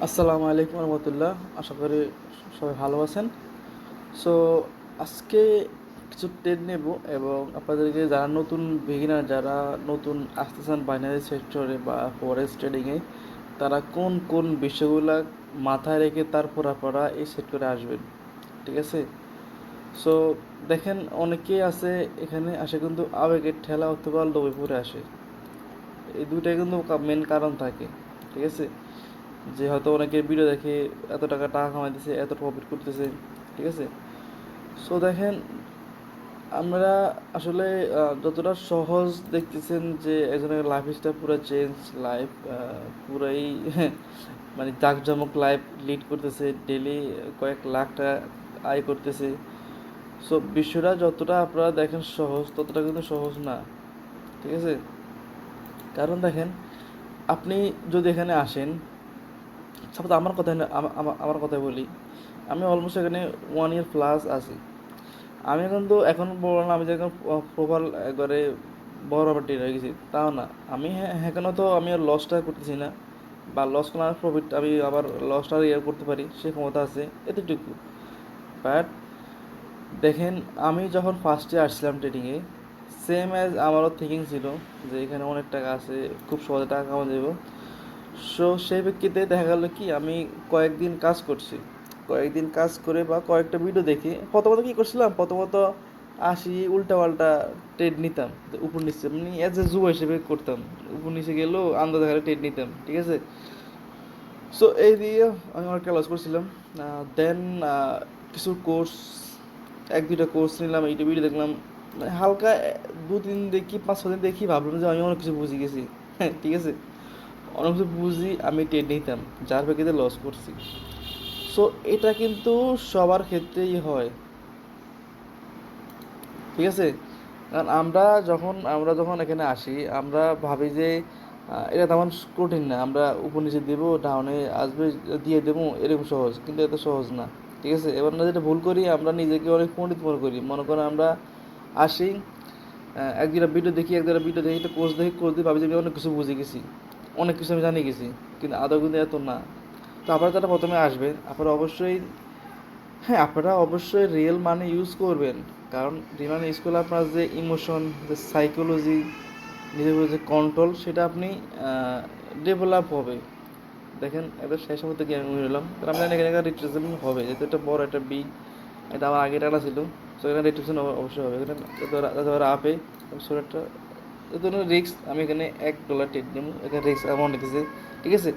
আসসালামু আলাইকুম রহমতুল্লাহ। আশা করি সবাই ভালো আছেন। সো আজকে কিছু ট্রেড নেব এবং আপনাদেরকে যারা নতুন বিগিনার, যারা নতুন আসতেছেন বাইনারি সেক্টরে বা ফরেক্স ট্রেডিংয়ে, তারা কোন কোন বিষয়গুলো মাথায় রেখে তারপর আপনারা এই সেক্টরে আসবেন। ঠিক আছে? সো দেখেন, অনেকেই আছে এখানে আসে কিন্তু আবেগের ঠেলা অথবা লোভে পড়ে আসে। এই দুইটাই কিন্তু মেন কারণ থাকে। ঠিক আছে? যে হয়তো অনেকে ভিডিও দেখে এত টাকা টাকা কামাইতেছে, এত প্রফিট করতেছে। ঠিক আছে? সো দেখেন, আমরা আসলে যতটা সহজ দেখতেছেন যে একজনের লাইফ স্টাইল পুরো চেঞ্জ, লাইফ পুরাই মানে জাঁকজমক লাইফ লিড করতেছে, ডেলি কয়েক লাখ টাকা আয় করতেছে। সো বিষয়টা যতটা আপনারা দেখেন সহজ, ততটা কিন্তু সহজ না। ঠিক আছে? কারণ দেখেন, আপনি যদি এখানে আসেন, সাপোজ আমার কথা আমার কথা বলি, আমি অলমোস্ট এখানে 1 ইয়ার প্লাস আছি। আমি কিন্তু এখন বললাম না আমি যে এখন প্রপার একবারে বড় পার্টি হয়ে গেছি, তাও না। আমি এখনও তো আমি আর লসটা করতেছি না, বা লস করলে প্রফিট আমি আবার লসটা ইয়ে করতে পারি, সে ক্ষমতা আছে এতটুকু। বাট দেখেন, আমি যখন ফার্স্টে আসছিলাম ট্রেডিংয়ে, সেম অ্যাজ আমারও থিঙ্কিং ছিল যে এখানে অনেক টাকা আছে, খুব সহজে টাকা কামানো যাবে। সো সেই প্রেক্ষিতে দেখা গেল কি, আমি কয়েকদিন কাজ করছি। কয়েকদিন কাজ করে বা কয়েকটা ভিডিও দেখে প্রথমত কী করছিলাম, প্রথমত আসি উল্টাপাল্টা ট্রেড নিতাম, উপর নিচে, মানে অ্যাজ এ জুয়া হিসেবে করতাম। উপর নিচে গেলেও আন্দাজ হারে ট্রেড নিতাম। ঠিক আছে? সো এই দিয়ে আমি অনেকটা লস করছিলাম। দেন কিছু কোর্স, এক দুইটা কোর্স নিলাম, এইটা ভিডিও দেখলাম, মানে হালকা 2-3 দেখি, 5-6 দিন দেখি, ভাবলাম যে আমি অনেক কিছু বুঝে গেছি। হ্যাঁ, ঠিক আছে। অনেক কিছু বুঝি, আমি ট্রেড নিতাম, যার প্রেক্ষিতে লস করছি। সো এটা কিন্তু সবার ক্ষেত্রেই হয়। ঠিক আছে? কারণ আমরা যখন এখানে আসি, আমরা ভাবি যে এটা তেমন কঠিন না, আমরা উপর নিচে দেবো, ডাউনে আসবে, দিয়ে দেবো, এরকম সহজ। কিন্তু এত সহজ না। ঠিক আছে? এবার আমরা যেটা ভুল করি, আমরা নিজেকে অনেক পণ্ডিত মনে করি। মনে করেন আমরা আসি, এক দুটা ভিডিও দেখি, একটা কোর্স দিয়ে ভাবি যে আমি অনেক কিছু বুঝে গেছি, অনেক কিছু আমি জানি গেছি। কিন্তু আদৌ কিন্তু এত না। তো আপনারা যারা প্রথমে আসবেন, আপনারা অবশ্যই রিয়েল মানি ইউজ করবেন। কারণ রিয়েল মানি ইউজ করলে আপনার যে ইমোশন, যে সাইকোলজি, নিজের উপরে যে কন্ট্রোল, সেটা আপনি ডেভেলপ হবে। দেখেন, এবার শেষ মুহূর্তে কি আমি হলাম, কারণ আমরা এখানে একটা রিট্রেসমেন্ট হবে, যেহেতু এটা বড় একটা বিগ, এটা আমার আগের টানা ছিল। সো এখানে রিট্রেসমেন্ট অবশ্যই হবে। এখানে আপে একটা রিক্স, আমি এখানে $1 ট্রেড নেব, এখানে রিক্স অ্যামাউন্ট দিতেছে। ঠিক আছে?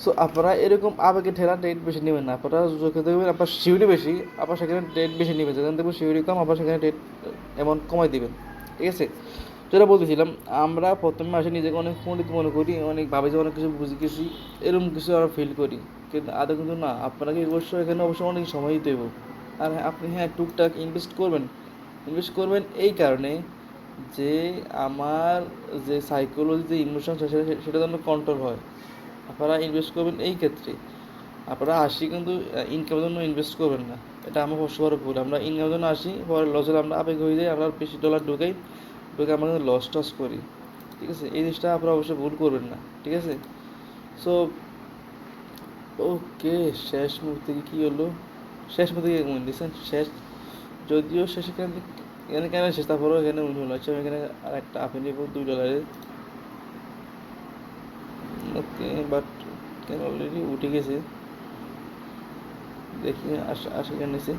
সো আপনারা এরকম আবেগে ঠেলা ট্রেড বেশি নেবেন না। আপনারা যখন দেখবেন আপনার সিউরি বেশি, আপনার সেখানে ট্রেড বেশি নেবেন। যেখানে দেখবেন সিউরি কম, আপনার সেখানে ট্রেড অ্যামাউন্ট কমাই দিবেন। ঠিক আছে? যেটা বলতেছিলাম, আমরা প্রথম মাসে নিজেকে অনেক পণ্ডিত মনে করি, অনেক ভাবে যে অনেক কিছু বুঝে গেছি, এরকম কিছু আমরা ফিল করি। কিন্তু আদৌ কিন্তু না। আপনাকে অবশ্যই এখানে অবশ্যই অনেক সময় দিতে হবে। আর আপনি টুকটাক ইনভেস্ট করবেন এই কারণে যে আমার যে সাইকোলজি, যে ইমোশন, সেটা যেন কন্ট্রোল হয়। আপনারা ইনভেস্ট করবেন এই ক্ষেত্রে। আপনারা আসি কিন্তু ইনকামের জন্য ইনভেস্ট করবেন না। এটা আমার সবার ভুল। আমরা ইনকামের জন্য আসি, পরে লস হলে আমরা আবেগ হয়ে যাই, আমরা বেশি ডলার ঢুকে আমরা কিন্তু লস টস করি। ঠিক আছে? এই জিনিসটা আপনারা অবশ্যই ভুল করবেন না। ঠিক আছে? সো ওকে, শেষ মুহূর্তে কী হলো, শেষ মুহূর্তে উইন দিয়েছেন শেষ, যদিও শেষ এখানে এখানে কেন শেষ, তারপরেও এখানে উইন হলো। আচ্ছা, আমি এখানে আর একটা আপে নেব $2। ওকে, বাট কেন অলরেডি উঠে গেছে, দেখি আশা কেন নিছে।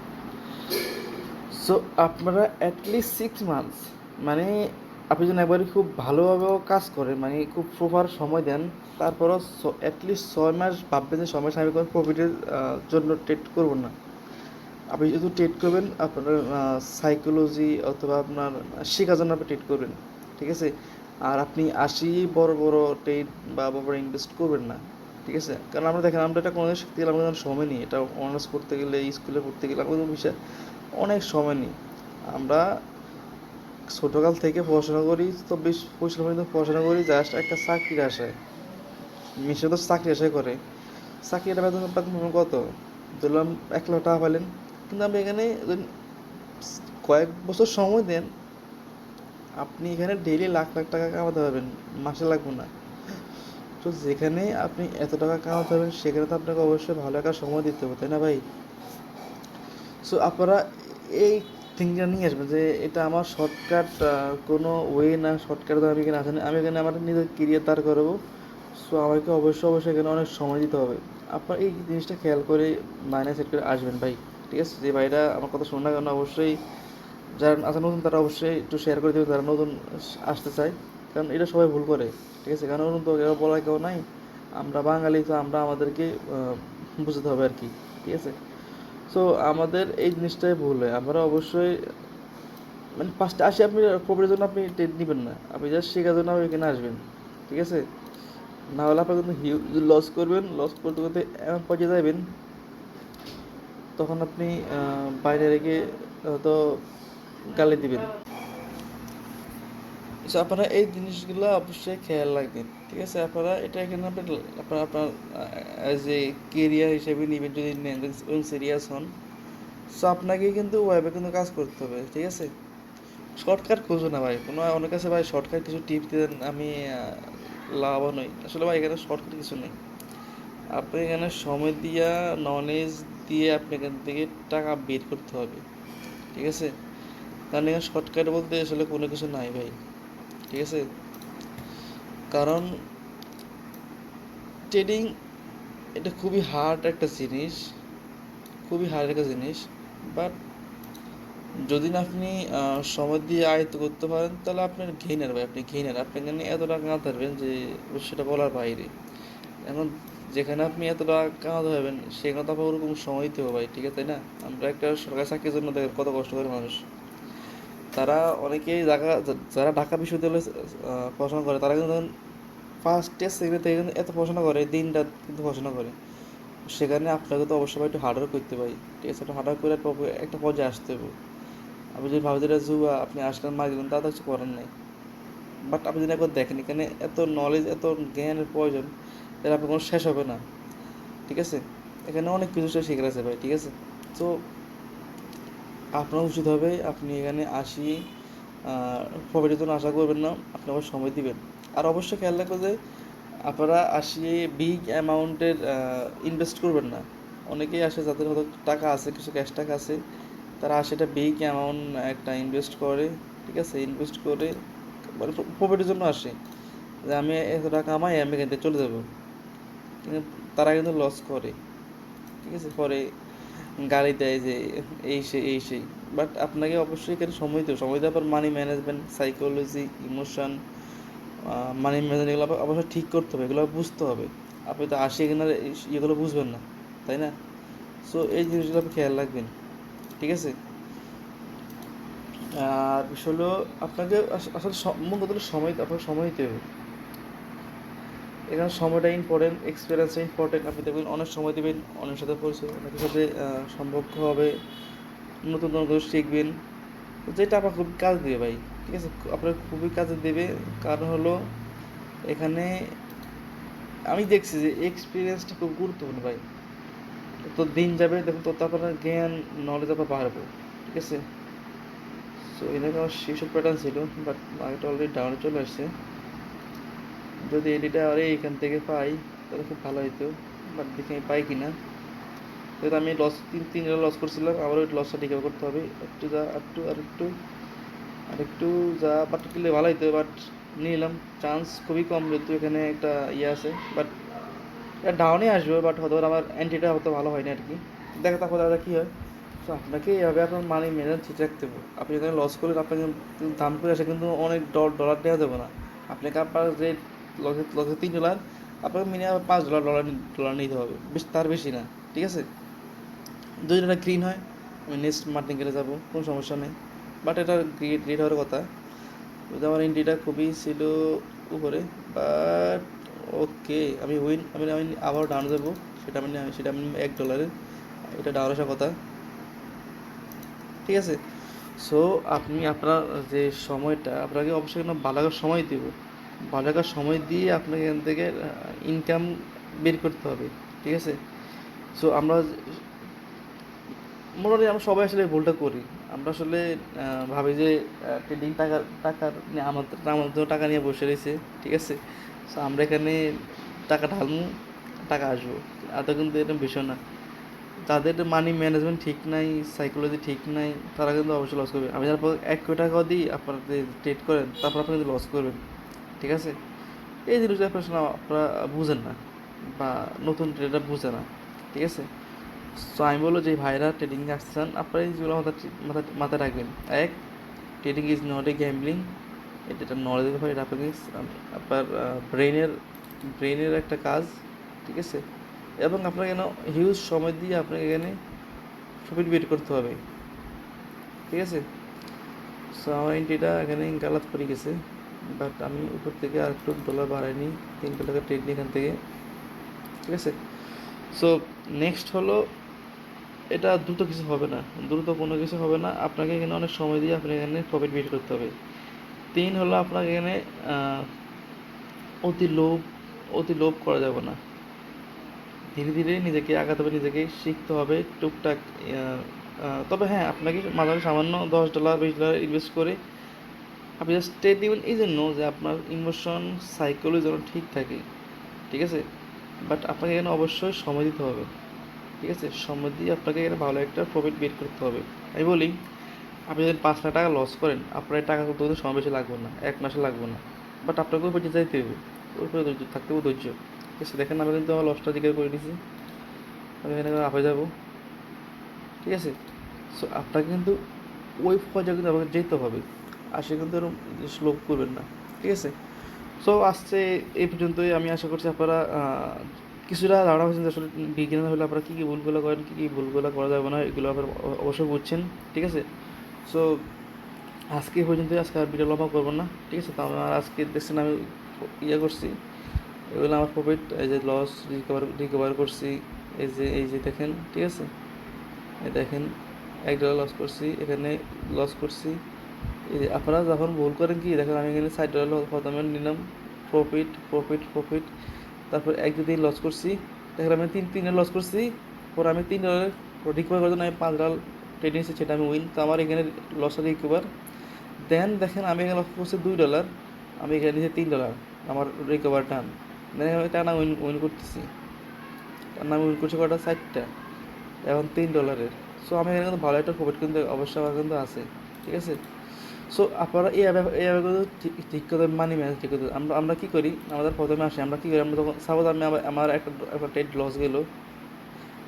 সো আপনারা অ্যাটলিস্ট 6 মান্থস, মানে আপনি যেন একবারে খুব ভালোভাবেও কাজ করেন, মানে খুব প্রপার সময় দেন, তারপরও অ্যাটলিস্ট 6 মাস ভাববেন যে 6 মাস আমি কোনো প্রফিটের জন্য ট্রেড করবো না। আপনি যেহেতু ট্রেড করবেন, আপনার সাইকোলজি অথবা আপনার শেখার জন্য আপনি ট্রেড করবেন। ঠিক আছে? আর আপনি বড় বড় ট্রেড বা বড় বড় ইনভেস্ট করবেন না। ঠিক আছে? কারণ আমরা দেখেন, আমরা এটা কোনোদিন শিখতে গেলে আমাদের সময় নেই। এটা অনার্স পড়তে গেলে, স্কুলে পড়তে গেলে আমাদের বিষয়ে অনেক সময় নেই। আমরা ছোটোকাল থেকে পড়াশোনা করি, 24-25 পর্যন্ত পড়াশোনা করি জাস্ট একটা চাকরির আশায়। মিশে তো চাকরি আশায় করে, চাকরিটা বেতন বেতন কত, ধরলাম 1 লাখ টাকা পাইলেন। কিন্তু আপনি এখানে যদি কয়েক বছর সময় দেন, আপনি এখানে ডেইলি লাখ লাখ টাকা কামাতে পারবেন, মাসে লাগবে না। তো যেখানে আপনি এত টাকা কামাতে পারবেন সেখানে তো আপনাকে অবশ্যই ভালো একটা সময় দিতে হবে, তাই না ভাই? সো আপনারা এই থিঙ্কটা নিয়ে আসবেন যে এটা আমার শর্টকাট কোনো ওয়ে না, শর্টকাট আমি এখানে আসেন, আমি এখানে আমার নিজের কেরিয়ার দাঁড় করাবো। সো আমাকে অবশ্যই এখানে অনেক সময় দিতে হবে। আপনার এই জিনিসটা খেয়াল করে মাইন্ডে সেট করে আসবেন ভাই। ঠিক আছে, যে ভাইরা আমার কথা শোনা কেন অবশ্যই যারা আছে নতুন তারা অবশ্যই একটু শেয়ার করে দেবে, যারা নতুন আসতে চায়। কারণ এটা সবাই ভুল করে। ঠিক আছে, কারণ নতুন তো কেউ বলা কেউ নাই, আমরা বাঙালি তো আমরা আমাদেরকে বুঝতে হবে আর কি। ঠিক আছে, সো আমাদের এই জিনিসটাই ভুল হয়। আমরা অবশ্যই মানে ফার্স্টে আসি আপনি প্রফিটের জন্য আপনি ট্রেড নেবেন না, আপনি জাস্ট শেখার জন্য আপনি এখানে আসবেন। ঠিক আছে, না হলে আপনার কিন্তু হিউজ লস করবেন, লস করতে করতে এমন পর্যায়ে যাবেন তখন আপনি বাইরে রেখে হয়তো গালি দিবেন। সো আপনারা এই জিনিসগুলো অবশ্যই খেয়াল রাখবেন। ঠিক আছে, আপনারা এটা এখানে আপনার আপনার অ্যাজ এ কেরিয়ার হিসেবে নেবেন, যদি নেন যদি সিরিয়াস হন। সো আপনাকে কিন্তু ওয়েবে কিন্তু কাজ করতে হবে। ঠিক আছে, শর্টকাট খুঁজো না ভাই, কোনো অনেক আছে ভাই শর্টকাট কিছু টিপ দেন আমি লাভবান হই। আসলে ভাই এখানে শর্টকাট কিছু নেই, আপনি এখানে সময় দিয়া নলেজ দিয়ে আপনি এখান থেকে টাকা বের করতে হবে। ঠিক আছে, কারণ এখানে শর্টকাট বলতে আসলে কোনো কিছু নাই ভাই। ঠিক আছে, কারণ ট্রেডিং এটা খুবই হার্ড একটা জিনিস, খুবই হার্ড একটা জিনিস। বাট যদি না আপনি সময় দিয়ে আয়ত্ত করতে পারেন তাহলে আপনার গেইনার ভাই, আপনি গেইনার। আপনি এখানে এত টাকা কামাতে পারবেন যে সেটা বলার বাইরে। এখন যেখানে আপনি এত টাকা কামাতে পারবেন সেখানে তো আপনার ওরকম সময় দিতে হবে ভাই। ঠিক আছে, তাই না? আমরা একটা সরকারি চাকরির জন্য দেখেন কত কষ্ট করে মানুষ, তারা অনেকেই যারা ঢাকা বিশ্ববিদ্যালয়ে পড়াশোনা করে তারা কিন্তু ফার্স্ট ইয়ার সেকেন্ড থেকে কিন্তু এত পড়াশোনা করে, দিন রাত কিন্তু পড়াশোনা করে। সেখানে আপনাকে তো অবশ্যই একটু হার্ডওয়ার্ক করতে পারি। ঠিক আছে, একটু হার্ডওয়ার্ক করে একটা পর্যায়ে আসতে হবে। আপনি যদি ভাবেন এটা জুয়া, আপনি আসলেন মার গেলেন, তা তো কিছু করার নেই। বাট আপনি যদি একবার দেখেন এখানে এত নলেজ এত জ্ঞানের প্রয়োজন, তাহলে আপনার কোনো শেষ হবে না। ঠিক আছে, এখানে অনেক কিছু শেখার আছে ভাই। ঠিক আছে, তো আপনার উচিত হবে আপনি এখানে আসি প্রফিটের জন্য আশা করবেন না, আপনি আবার সময় দিবেন। আর অবশ্যই খেয়াল রাখবেন যে আপনারা আসিয়ে বিগ অ্যামাউন্টের ইনভেস্ট করবেন না। অনেকেই আসে যাদের হয়তো টাকা আছে, কিছু ক্যাশ টাকা আছে, তারা আসে এটা বিগ অ্যামাউন্ট একটা ইনভেস্ট করে। ঠিক আছে, ইনভেস্ট করে মানে প্রফিটের জন্য আসে যে আমি এত টাকা কামাই আমি এখান থেকে চলে যাবো, কিন্তু তারা কিন্তু লস করে। ঠিক আছে, পরে গালি দেয় যে এই সেই। বাট আপনাকে অবশ্যই এখানে সময় দেওয়ার পর money management, psychology, emotion, money management এগুলো অবশ্যই ঠিক করতে হবে, এগুলো বুঝতে হবে। আপনি তো আসি এখানে ইয়েগুলো বুঝবেন না, তাই না? সো এই জিনিসগুলো আপনি খেয়াল রাখবেন। ঠিক আছে, আর বিষয় হলো আপনাকে আসলে মূল কথা হলো সময়, আপনাকে সময় দিতে হবে। এখানে সময়টা ইম্পর্টেন্ট, এক্সপিরিয়েন্সটা ইম্পর্টেন্ট। আপনি দেখবেন অনেক সময় দেবেন, অনেকের সাথে পরিচয়, অনেকের সাথে সম্পর্ক হবে, নতুন নতুন কিছু শিখবেন, যেটা আপনার খুবই কাজ দেবে ভাই। ঠিক আছে, আপনার খুবই কাজে দেবে। কারণ হলো এখানে আমি দেখছি যে এক্সপিরিয়েন্সটা খুব গুরুত্বপূর্ণ ভাই। তো দিন যাবে দেখুন, তো আপনার জ্ঞান নলেজ আপনার বাড়বে। ঠিক আছে, সো এটাকে আমার সেসব প্যাটার্ন ছিল, বাট মার্কেট অলরেডি ডাউনে চলে আসছে। যদি এডিটা আরে এখান থেকে পাই তাহলে খুব ভালো হতো, বাট দেখি আমি পাই কি না। যেহেতু আমি তিনটা লস করছিলাম, আবার ওই লসটা রিকভার করতে হবে। একটু যা আর একটু যা বাট কিনলে ভালো হতো, বাট নিলাম। চান্স খুবই কম, যেহেতু এখানে একটা ইয়ে আছে। বাট এটা ডাউনে আসবে, বাট হয়তো আমার অ্যান্টিটা হয়তো ভালো হয় না আর কি। দেখা তারপর দাদা কী হয়। তো আপনাকে এইভাবে আপনার মানি ম্যানেজ ঠিক রাখতে হবে। আপনি এখানে লস করলেন, আপনাকে কিন্তু দাম করে আসে কিন্তু অনেক ডলার দেওয়া যাবে না। আপনাকে আপনার যে লসে $3, আপনাকে মিনিমাম $5 ডলার ডলার নিতে হবে, বেশ তার বেশি না। ঠিক আছে, যদি এটা গ্রিন হয় আমি নেক্সট মার্কেটে যাবো, কোনো সমস্যা নেই। বাট এটা গ্রেড হওয়ার কথা। যদি আমার এন্ট্রিটা খুবই ছিল উপরে, বাট ওকে আমি আমি আবার ডাউন যাবো, সেটা আমি $1, এটা ডাউন আসার কথা। ঠিক আছে, সো আপনি আপনার যে সময়টা আপনাকে অবশ্যই কিন্তু ভালো লাগার সময় দেব, ভালো লাগার সময় দিয়ে আপনাকে এখান থেকে ইনকাম বের করতে হবে। ঠিক আছে, সো আমরা মোটামুটি আমরা সবাই আসলে ভুলটা করি। আমরা আসলে ভাবি যে ট্রেডিং টাকার আমাদের আমাদের জন্য টাকা নিয়ে বসে রয়েছে। ঠিক আছে, সো আমরা এখানে টাকা ঢালমু, টাকা আসবো। এত কিন্তু এরকম বিষয় না। যাদের মানি ম্যানেজমেন্ট ঠিক নাই, সাইকোলজি ঠিক নাই, তারা কিন্তু অবশ্যই লস করবে। আমি তারপর 1 কোটি টাকা দিই আপনারা ট্রেড করেন, তারপর আপনি কিন্তু লস করবেন। ঠিক আছে, এই জিনিসটা আপনারা বুঝেন না, বা নতুন ট্রেডার বুঝে না। ঠিক আছে, সো আমি বলবো যে ভাইরা ট্রেডিংয়ে আসতে চান, আপনারা এই যেগুলো মাথায় রাখবেন। এক, trading is not a gambling. এটা নলেজের ব্যাপার, এটা আপনাকে আপনার ব্রেনের একটা কাজ। ঠিক আছে, এবং আপনাকে এখানে হিউজ সময় দিয়ে আপনাকে এখানে প্রফিট বের করতে হবে। ঠিক আছে, সো আমার এন্ট্রিটা এখানে গালাত পড়ে গেছে, বাট আমি উপর থেকে আর একটু ডলার বাড়াইনি, 3 টাকা ট্রেড নিই এখান থেকে। ঠিক আছে, সো নেক্সট হলো, এটা দ্রুত কিছু হবে না, দ্রুত কোনো কিছু হবে না, আপনাকে এখানে অনেক সময় দিয়ে আপনাকে এখানে প্রফিট বের করতে হবে। 3 হলো, আপনাকে এখানে অতি লোভ অতি লোভ করা যাবে না। ধীরে ধীরে নিজেকে আগাতে হবে, নিজেকে শিখতে হবে টুকটাক। তবে হ্যাঁ, আপনাকে মাঝে সামান্য $10 $20 ইনভেস্ট করে আপনি জাস্ট ট্রেড নেবেন, এই জন্য যে আপনার ইমোশন সাইকোলজি যেন ঠিক থাকে। ঠিক আছে, বাট আপনাকে এখানে অবশ্যই সময় দিতে হবে। ঠিক আছে, সময় দিয়ে আপনাকে এখানে ভালো একটা প্রফিট বের করতে হবে। আমি বলি, আপনি যদি 5 লাখ টাকা লস করেন, আপনার এই টাকা করতে সময় বেশি লাগবে না, 1 মাসে লাগবে না, বাট আপনাকে ওই পর্যন্ত যাইতে হবে, ওই পর্যন্ত ধৈর্য থাকতে হবে, ধৈর্য। ঠিক আছে, দেখেন আমি কিন্তু আমার লসটা জিজ্ঞাসা করে দিয়েছি, আমি এখানে আপে যাবো। ঠিক আছে, সো আপনাকে কিন্তু ওই পর্যায়ে কিন্তু আপনাকে যেতে হবে, আসে কিন্তু এরকম স্লো করবেন না। ঠিক আছে, সো আসছে এই পর্যন্তই। আমি আশা করছি আপনারা কিছুটা ধারণা হয়েছেন যে আসলে বিগিনার হলে আপনারা কী কী ভুলগুলো করেন, কী কী ভুলগুলো করা যাবে না, এগুলো আপনারা অবশ্যই বুঝছেন। ঠিক আছে, সো আজকে এই পর্যন্তই, আজকে আর ভিডিও লম্বা করবো না। ঠিক আছে, তো আমার আজকে দেখছেন আমি করছি, এগুলো আমার প্রফিট, এই যে লস রিকভার করছি, এই যে দেখেন। ঠিক আছে, এই দেখেন, $1 লস করছি, এখানে লস করছি। এই যে আপনারা যখন ভুল করেন কি দেখেন, আমি এখানে $60 প্রথমে নিলাম, প্রফিট প্রফিট প্রফিট, তারপর 1 2 দিন লস করছি, দেখেন আমি তিন লস করছি, পরে আমি $3 রিকভার করার জন্য আমি $5 ট্রেড নিয়েছি, সেটা আমি উইন, তো আমার এখানে লসটা রিকভার। দেন দেখেন আমি এখানে লস করছি $2, আমি এখানে নিয়েছি $3, আমার রিকভার টান। দেন আমি টানা উইন উইন করতেছি, টানা আমি উইন করছি কটা, 4টা, এখন $3। সো আমি এখানে কিন্তু ভালো একটা প্রফিট কিন্তু অবশ্যই আমার কিন্তু আছে। ঠিক আছে, সো আপনারা এইভাবে কিন্তু ঠিক করে মানি ম্যানেজ ঠিক করতে, আমরা কী করি, আমাদের প্রথমে আসে আমরা কী করি, আমরা তখন সাপোজ আমি আমার একটা ট্রেড লস গেলো,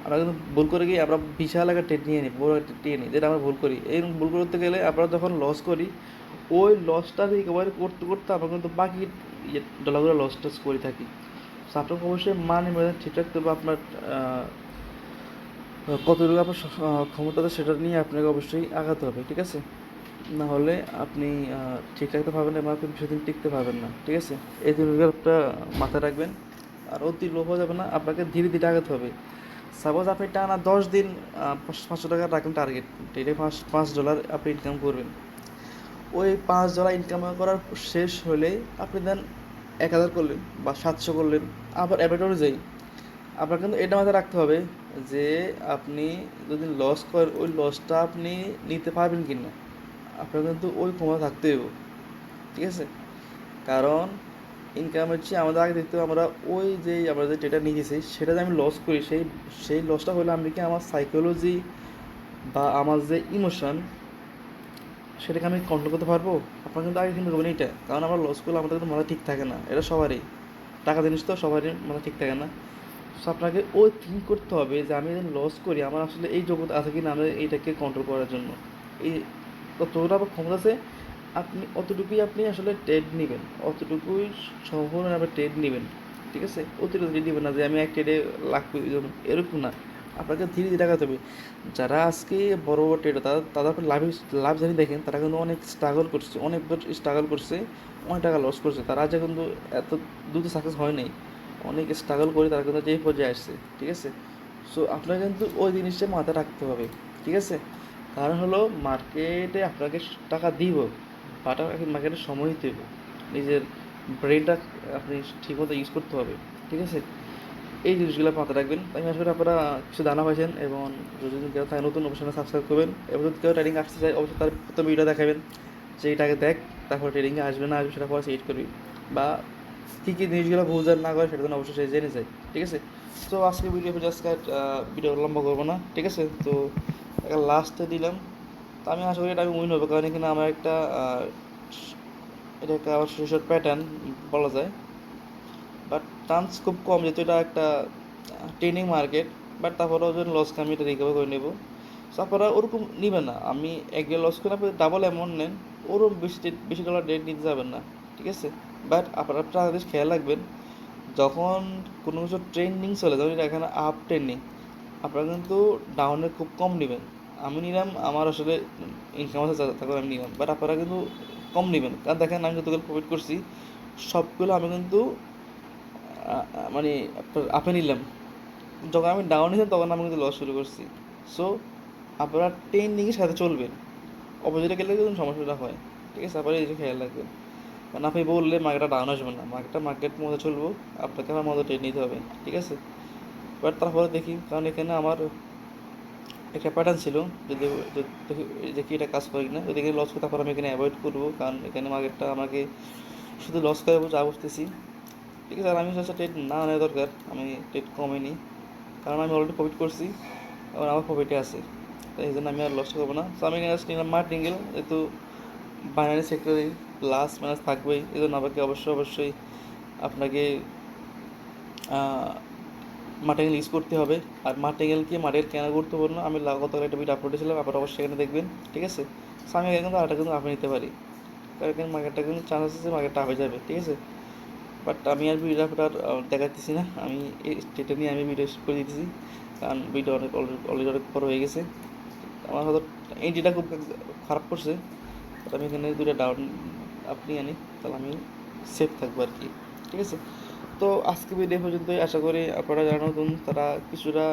আমরা কিন্তু ভুল করে গিয়ে আমরা বিশাল একটা ট্রেড নিয়ে নিই, বড় একটা ট্রেড নিই, যেটা আমরা ভুল করি। এই ভুল করতে গেলে আমরা যখন লস করি, ওই লসটা রিকভারি করতে করতে আমরা কিন্তু বাকি ডলারগুলো লস টস করে থাকি। সো আপনাকে অবশ্যই মানি ম্যানেজ ঠিক রাখতে হবে, আপনার কতটুকু আপনার ক্ষমতা আছে সেটা নিয়ে আপনাকে অবশ্যই আগাতে হবে। ঠিক আছে, না হলে আপনি ঠিক রাখতে পারবেন না এবং আপনি বেশিদিন টিকতে পারবেন না। ঠিক আছে, এই জিনিসগুলো একটা মাথায় রাখবেন। আর অতি লোভ হয়ে যাবে না, আপনাকে ধীরে ধীরে আগাতে হবে। সাপোজ আপনি টানা 10 দিন 500 টাকা রাখেন টার্গেট, ডেলি $5 আপনি ইনকাম করবেন। ওই $5 ইনকাম করার শেষ হলে আপনি দেন 1000 করলেন বা 700 করলেন, আবার অ্যাভেট অনুযায়ী আপনার কিন্তু এটা মাথায় রাখতে হবে যে আপনি যদি লস করেন, ওই লসটা আপনি নিতে পারবেন কি না, আপনার কিন্তু ওই ক্ষমতা থাকতে হবে। ঠিক আছে, কারণ ইনকাম হচ্ছে আমাদের আগে দেখতে হবে, আমরা যে ডেটা নিয়েছি সেটা যে আমি লস করি, সেই লসটা হলে আমি কি আমার সাইকোলজি বা আমার যে ইমোশন সেটাকে আমি কন্ট্রোল করতে পারবো। আপনার কিন্তু আগে কিন্তু করবেন এইটা, কারণ আমার লস করলে আমাদের কিন্তু মাথা ঠিক থাকে না, এটা সবারই, টাকা জিনিস তো সবারই মাথা ঠিক থাকে না। সো আপনাকে ওই থিঙ্ক করতে হবে যে আমি যদি লস করি, আমার আসলে এই যোগ্যতা আছে কি না আমি এইটাকে কন্ট্রোল করার জন্য, এই যতটা আপনার ক্ষমতা আছে আপনি অতটুকুই আপনি আসলে ট্রেড নেবেন, অতটুকুই সম্পূর্ণ আপনি ট্রেড নেবেন। ঠিক আছে, অতিরিক্ত ট্রেড নেবেন না যে আমি এক ট্রেডে লাখ এরকম না, আপনাকে ধীরে ধীরে আগাতে হবে। যারা আজকে বড় বড় ট্রেডার, তারা আপনি লাভ জানি দেখেন, তারা কিন্তু অনেক স্ট্রাগল করছে, অনেকবার স্ট্রাগল করছে, অনেক টাকা লস করছে, তারা আজ কিন্তু এত দ্রুত সাকসেস হয় নাই, অনেক স্ট্রাগল করে তারা কিন্তু যেই পর্যায়ে আসছে। ঠিক আছে, সো আপনাকে কিন্তু ওই জিনিসটা মাথায় রাখতে হবে। ঠিক আছে, কারণ হলো মার্কেটে আপনাকে টাকা দিব, বাট মার্কেটে সময় দিতে হবে, নিজের ব্রেনটা আপনি ঠিকমতো ইউজ করতে হবে। ঠিক আছে, এই জিনিসগুলো মাথায় রাখবেন। আমি আশা করি আপনারা কিছু জানা পাইছেন, এবং যদি কেউ থাকে নতুন অবশ্যই সাবস্ক্রাইব করবেন, এবং যদি কেউ ট্রেডিং আসতে চায় অবশ্যই তার প্রথম ভিডিও দেখাবেন যে এটাকে দেখ, তারপর ট্রেডিংয়ে আসবে না আসবে সেটা পরে সিলেক্ট করবি, বা কী কী জিনিসগুলো বুঝার না করে সেটা যেন অবশ্যই সে জেনে যায়, ঠিক আছে। তো আজকে ভিডিও জাস্ট ভিডিও লম্বা করবো না, ঠিক আছে। তো একটা লাস্টে দিলাম, তো আমি আশা করি এটা আমি উইন হবে, কারণ এখানে আমার একটা এটা একটা আমার সুরেশট প্যাটার্ন বলা যায়, বাট চান্স খুব কম, যেহেতু এটা একটা ট্রেনিং মার্কেট। বাট তারপরেও যদি লসকে আমি এটা রিকভার করে নেবো। সো আপনারা ওরকম নেবেন না, আমি একবার লস করে আপনি ডাবল অ্যামাউন্ট নেন, ওরকম বেশি বেশি ডলার ডেট নিতে যাবেন না, ঠিক আছে। বাট আপনারা একটা জিনিস খেয়াল রাখবেন, যখন কোনো কিছু ট্রেন্ডিং চলে, যেমন এটা এখানে আপ ট্রেন্ডিং, আপনারা কিন্তু ডাউনে খুব কম নেবেন। আমি নিলাম, আমার আসলে ইনকাম আছে তখন আমি নিলাম, বাট আপনারা কিন্তু কম নেবেন, কারণ দেখেন আমি যতগুলো প্রফিট করছি সবগুলো আমি কিন্তু মানে আপে নিলাম। যখন আমি ডাউন নিলাম তখন আমি কিন্তু লস শুরু করছি। সো আপনারা ট্রেন্ডিংয়ের সাথে চলবেন, অপোজিটে গেলে কিন্তু সমস্যাটা হয়, ঠিক আছে। আপনারা এই যে খেয়াল রাখবেন, কারণ আপনি বললে মার্কেটটা ডাউন আসবে না, মার্কেট মধ্যে চলবো, আপনাকে আমার মতো ট্রেড নিতে হবে, ঠিক আছে। বাট তারপরে দেখি, কারণ এখানে আমার একটা প্যাটার্ন ছিল, যদি দেখি এটা কাজ করে কিনা, যদি এখানে লস করে তারপর আমি এখানে অ্যাভয়েড করবো, কারণ এখানে মার্কেটটা আমাকে শুধু লস করে যা বুঝতেছি, ঠিক আছে। আর আমি হচ্ছে ট্রেড না নেওয়া দরকার, আমি ট্রেড কমে নিই, কারণ আমি অলরেডি প্রফিট করছি, এবং আমার প্রফিটে আছে, তাই এই জন্য আমি আর লস করবো না। তো আমি জাস্ট নিলাম মার্টিঙ্গেল, যেহেতু বাইনারি সেক্টরে প্লাস মাইনাস থাকবেই, এই জন্য আমাকে অবশ্যই আপনাকে মার্টিঙ্গেল ইউজ করতে হবে। আর মার্টিঙ্গেল কেন গুরুত্বপূর্ণ আমি গতকাল একটা ভিডিও আপলোড ছিলাম, আপনারা অবশ্যই এখানে দেখবেন, ঠিক আছে। সো আমি এখানে কিন্তু আরেকটা কিন্তু আপনি নিতে পারি, কারণ এখানে মার্কেটটা কিন্তু চান্স আছে মার্কেটটা আপে যাবে, ঠিক আছে। বাট আমি আর ভিডিও আপনার দেখাতেছি না, আমি এই স্টেটে নিয়ে আমি ভিডিও শ্যুট করে দিতেছি, কারণ ভিডিও অলরেডি অনেক বড় হয়ে গেছে। আমার হয়তো এন্ট্রিটা খুব খারাপ করছে, বাট আমি এখানে দুটো ডাউন আপনি আনি, তাহলে আমি সেফ থাকবো আর কি, ঠিক আছে। তো আজকে ভিডিও পর্যন্তই, আশা করি আপনারা যারা নতুন তারা কিছুটা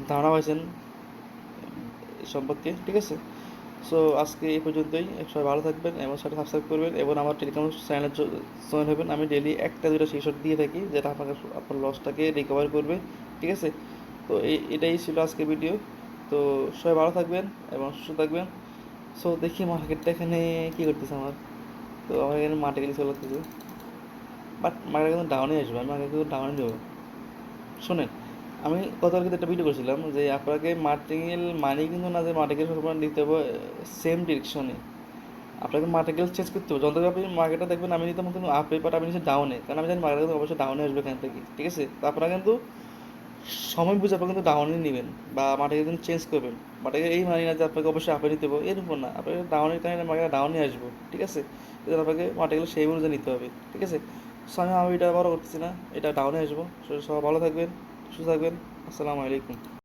ধারণা পাইছেন এই সম্পর্কে, ঠিক আছে। সো আজকে এই পর্যন্তই, সবাই ভালো থাকবেন এবং সেটা সাবস্ক্রাইব করবেন এবং আমার টেলিগ্রাম চ্যানেলে জয়েন হবেন। আমি ডেলি একটা দুটো স্ক্রিনশট দিয়ে থাকি, যেটা আপনাকে আপনার লসটাকে রিকভার করবে, ঠিক আছে। তো এটাই ছিল আজকে ভিডিও। তো সবাই ভালো থাকবেন এবং সুস্থ থাকবেন। সো দেখি মার্কেটটা এখানে কী করতেছে আমার, তো আমার এখানে মার্কেট চলে করতেছে, বাট মার্কেট কিন্তু ডাউনে আসবে, আমি মার্কেট কিন্তু ডাউনে দেবো। শোনেন, আমি গতকালকে একটা ভিডিও করেছিলাম যে আপনাকে মার্টিকেল মানি কিন্তু না, যে মার্টিকেল সরবরাহ দিতে হবে সেম ডিরেকশনে, আপনাকে মার্টিকেল চেঞ্জ করতে হবে। যখন আপনি মার্কেটটা দেখবেন আমি নিতাম কিন্তু আপে, বাট আমি নিচ্ছি ডাউনে, কারণ আমি জানি মার্কেট কিন্তু অবশ্যই ডাউনে আসবে এখান থেকে, ঠিক আছে। তো আপনারা কিন্তু সময় বুঝে আপনারা কিন্তু ডাউনে নেবেন বা মার্কেট কিন্তু চেঞ্জ করবেন। মার্কেট এই মানে না যে আপনাকে অবশ্যই আপে নিতে হবে, এরকম না, আপনাকে ডাউনের কারণে মার্কেট ডাউনে আসবো, ঠিক আছে। এজন্য আপনাকে মার্কেট সেই অনুযায়ী নিতে হবে, ঠিক আছে। সো আমি এটা বড় করতেছি না, এটা ডাউনে আসবো। সবাই ভালো থাকবেন, সুস্থ থাকবেন, আসসালামু আলাইকুম।